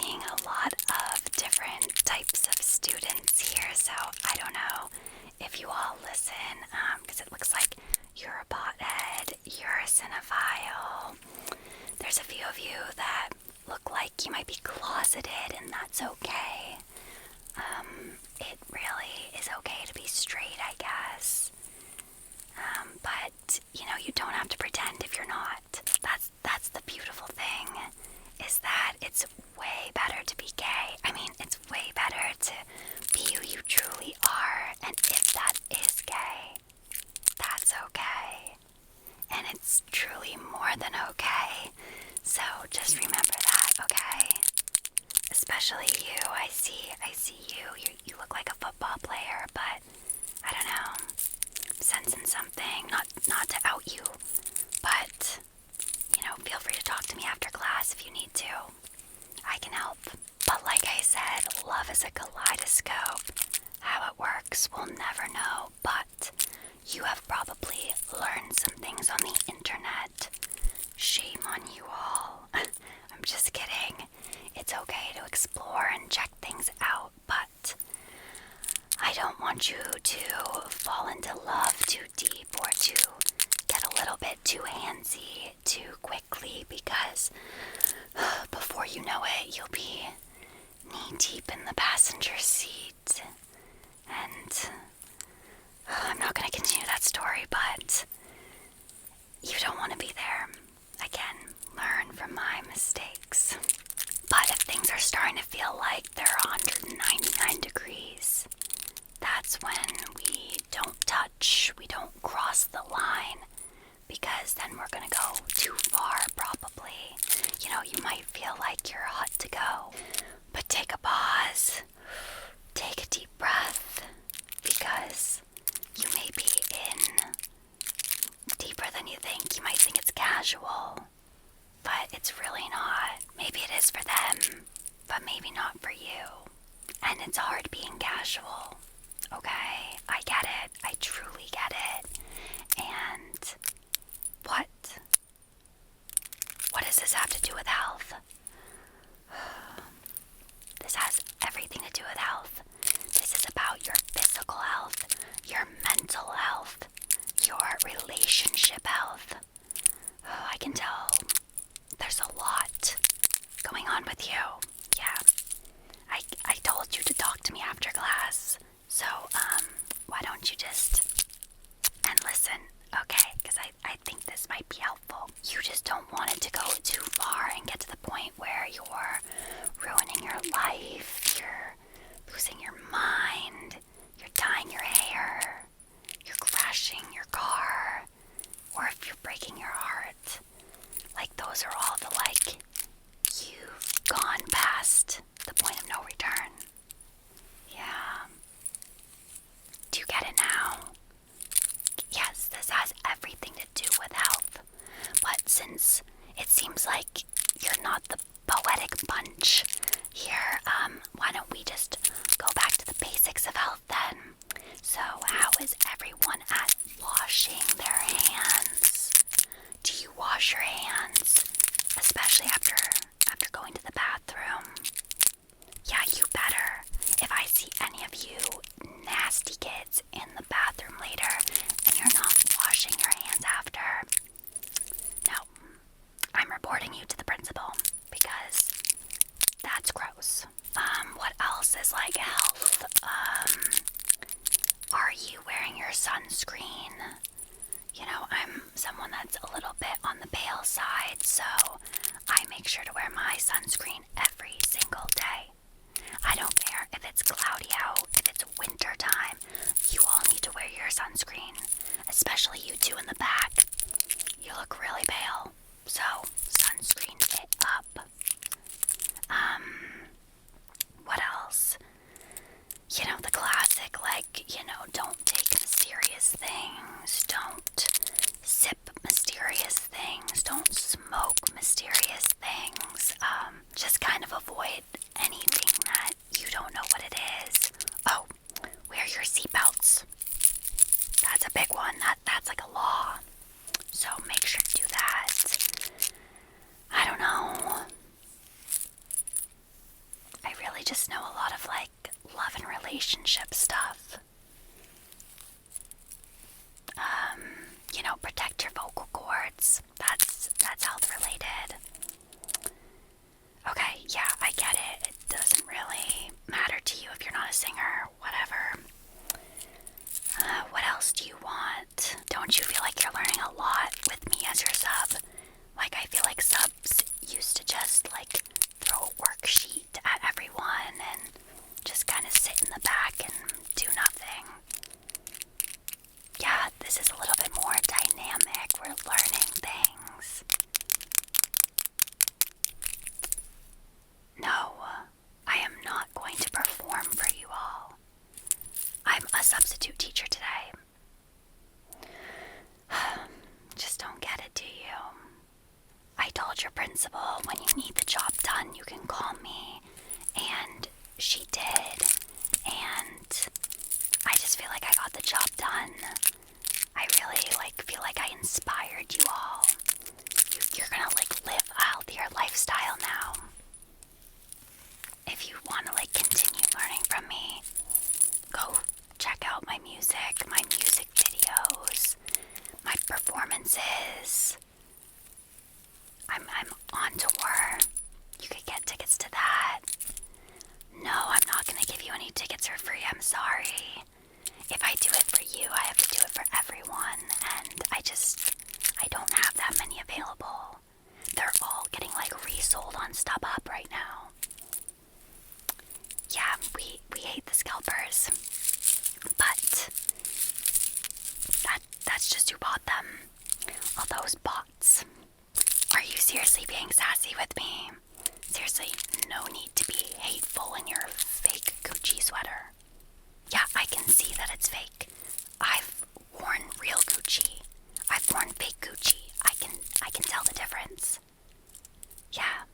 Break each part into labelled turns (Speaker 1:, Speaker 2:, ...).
Speaker 1: seeing a lot of different types of students here, so I don't know if you all listen, because it looks like you're a pothead, you're a cinephile. There's a few of you that look like you might be closeted, and that's okay. It really is okay to be straight, I guess. But, you don't have to pretend if you're not. That's the beautiful thing, is that it's way better to be gay. I mean, it's way better to be who you truly are, and if that is gay, that's okay. And it's truly more than okay. So just remember that, okay? Especially you. I see you. You look like a football player, but I don't know. I'm sensing something. Not to out you, but feel free to talk to me after class if you need to. I can help. But like I said, love is a kaleidoscope. How it works, we'll never know, but you have probably learned some things on the internet. Shame on you all. I'm just kidding. It's okay to explore and check things out, but I don't want you to fall into love too deep or to get a little bit too handsy too quickly, because before you know it, you'll be knee deep in the passenger seat. And I'm not going to continue that story, but you don't want to be there. Again, learn from my mistakes. But if things are starting to feel like they're 199 degrees, that's when we don't touch, we don't cross the line, because then we're going to go too far, probably. You might feel like you're hot to go, but take a pause, take a deep breath, because you may be in deeper than you think. You might think it's casual, but it's really not. Maybe it is for them, but maybe not for you. And it's hard being casual, okay? I get it. I truly get it. And what? What does this have to do with health? This has everything to do with health. This is about your physical health, your mental health, your relationship health. Oh, I can tell there's a lot going on with you. Yeah. I told you to talk to me after class. So, why don't you just and listen, okay? Because I think this might be helpful. You just don't want it to go too far and get to the point where you're ruining your life, you're losing your mind, you're dyeing your hair, you're crashing your car, or if you're breaking your heart. Like, those are all the, you've gone past the point of no return. Yeah. Do you get it now? Yes, this has everything to do with health. But since it seems like you're not the poetic bunch here, why don't we just go back to the basics of health then? So, how is everyone at washing their hands? Do you wash your hands, especially after going to the bathroom? Yeah, you better. If I see any of you nasty kids in the bathroom later and you're not washing your hands after, no, I'm reporting you to the principal, because that's gross. What else is health? Are you wearing your sunscreen? I'm someone that's a little bit on the pale side, so I make sure to wear my sunscreen every single day. I don't care if it's cloudy out, if it's winter time, you all need to wear your sunscreen, especially you two in the back. You look really pale, so sunscreen it up. What else? The classic, don't take mysterious things, don't sip mysterious things, don't smoke mysterious things. Just kind of avoid anything that you don't know what it is. Oh, wear your seatbelts. That's a big one. That's like a law. So make sure to do that. I don't know. just know a lot of like love and relationship stuff. Protect your vocal cords. That's health related. Okay, yeah, I get it. It doesn't really matter to you if you're not a singer, whatever. What else do you want? Don't you feel like you're learning a lot with me as your sub? Like, I feel like subs used to just, like, throw a worksheet at everyone and just kind of sit in the back and do nothing. Yeah, this is a little bit more dynamic. We're learning things. No, I am not going to perform for you all. I'm a substitute teacher today. Just don't get it, do you? I told your principal when you need the job done, you can call me. And she did. And I just feel like I got the job done. I really, feel like I inspired you all. You're gonna, live a healthier lifestyle now. If you want to, continue learning from me, go check out my music videos, my performances. I'm on tour. You could get tickets to that. No, I'm not gonna give you any tickets for free. I'm sorry. If I do it for you, I have to do it for everyone, and I don't have that many available. They're all getting resold on StubHub right now. Yeah, we hate the scalpers, but that's just who bought them. All those bots. Are you seriously being sassy with me? Seriously, no need to be hateful in your fake Gucci sweater. Yeah, I can see that it's fake. I've worn real Gucci. I've worn fake Gucci. I can tell the difference. Yeah,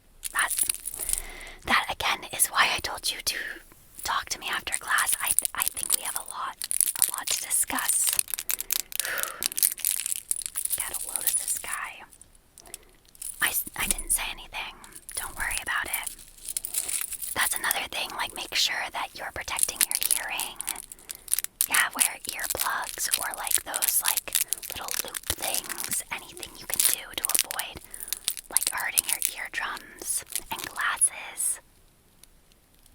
Speaker 1: that again is why I told you to talk to me after class. I think we have a lot to discuss. Get a load of this guy. I didn't say anything. Don't worry about it. That's another thing, make sure that you're protecting your hearing. Yeah, wear earplugs or those little loop things. Anything you can do to avoid hurting your eardrums. And glasses.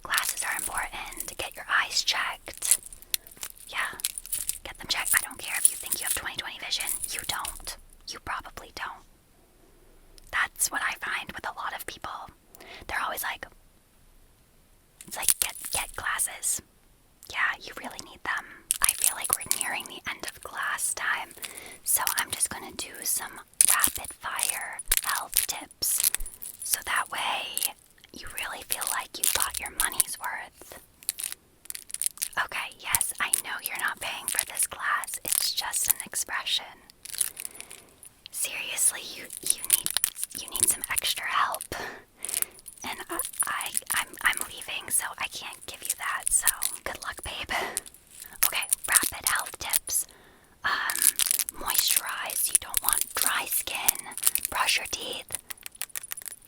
Speaker 1: Glasses are important. Get your eyes checked. Yeah, get them checked. I don't care if you think you have 20/20 vision. You don't. You probably don't. That's what I find with a lot of people. They're always get glasses. Yeah, you really need them. I feel like we're nearing the end of class time, so I'm just gonna do some rapid fire health tips, so that way you really feel like you got your money's worth. Okay, yes, I know you're not paying for this class. It's just an expression. Seriously, you need some extra help. And I'm leaving, so I can't give you that, so good luck, babe. Okay, rapid health tips. Moisturize. You don't want dry skin. Brush your teeth.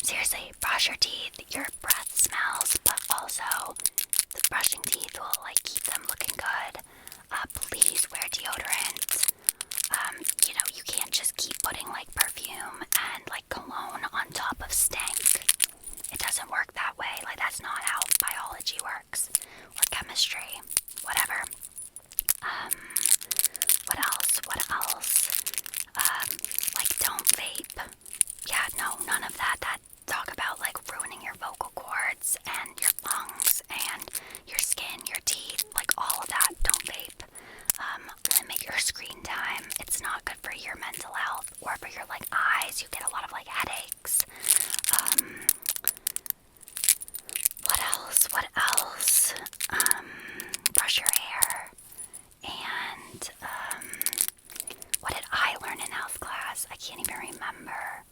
Speaker 1: Seriously, brush your teeth. Your breath smells, but also the brushing teeth will keep them looking good. Please wear deodorant. You can't just keep putting perfume and cologne on top of stank. It doesn't work that way. That's not how biology works. Or chemistry. Whatever. What else? Don't vape. Yeah, no, none of that. Talk about ruining your vocal cords and your lungs and your skin, your teeth, all of that. Don't vape. Limit your screen time. It's not good for your mental health or for your eyes. You get a lot of headaches. What else? Brush your hair. And, what did I learn in health class? I can't even remember.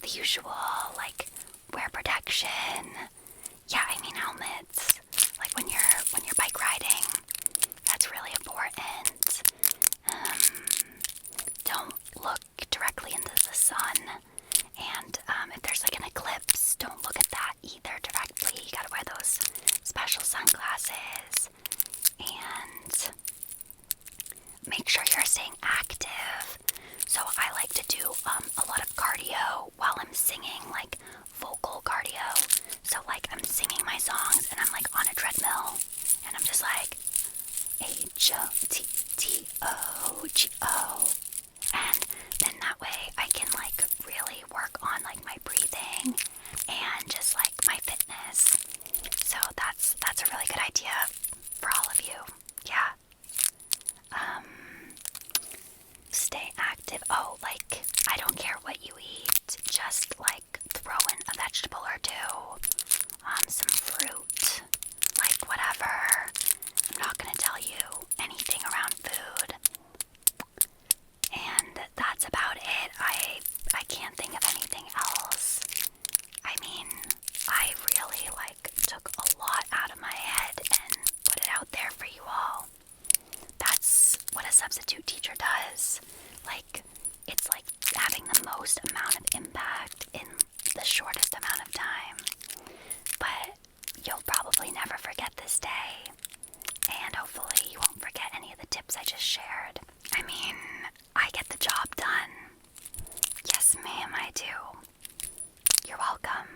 Speaker 1: The usual, wear protection. Yeah, I mean helmets. When you're bike riding. That's really important. Don't look directly into the sun. And, if there's an eclipse, don't look at singing like vocal cardio. So like I'm singing my songs and I'm like on a treadmill and I'm just like HOTTOGO. And then that way I can like really work on like my breathing and just like my fitness. So that's a really good idea for all of you. Yeah. Stay active. Oh, like I don't care what you eat, just like throw in a vegetable or two, some fruit, like whatever. I'm not gonna tell you anything around food. And that's about it. I can't think of anything else. I mean, I really like took a lot out of my head and put it out there for you all. That's what a substitute teacher does. Like, it's like having the most amount of impact in the shortest amount of time. But you'll probably never forget this day. And hopefully you won't forget any of the tips I just shared. I mean, I get the job done. Yes, ma'am, I do. You're welcome.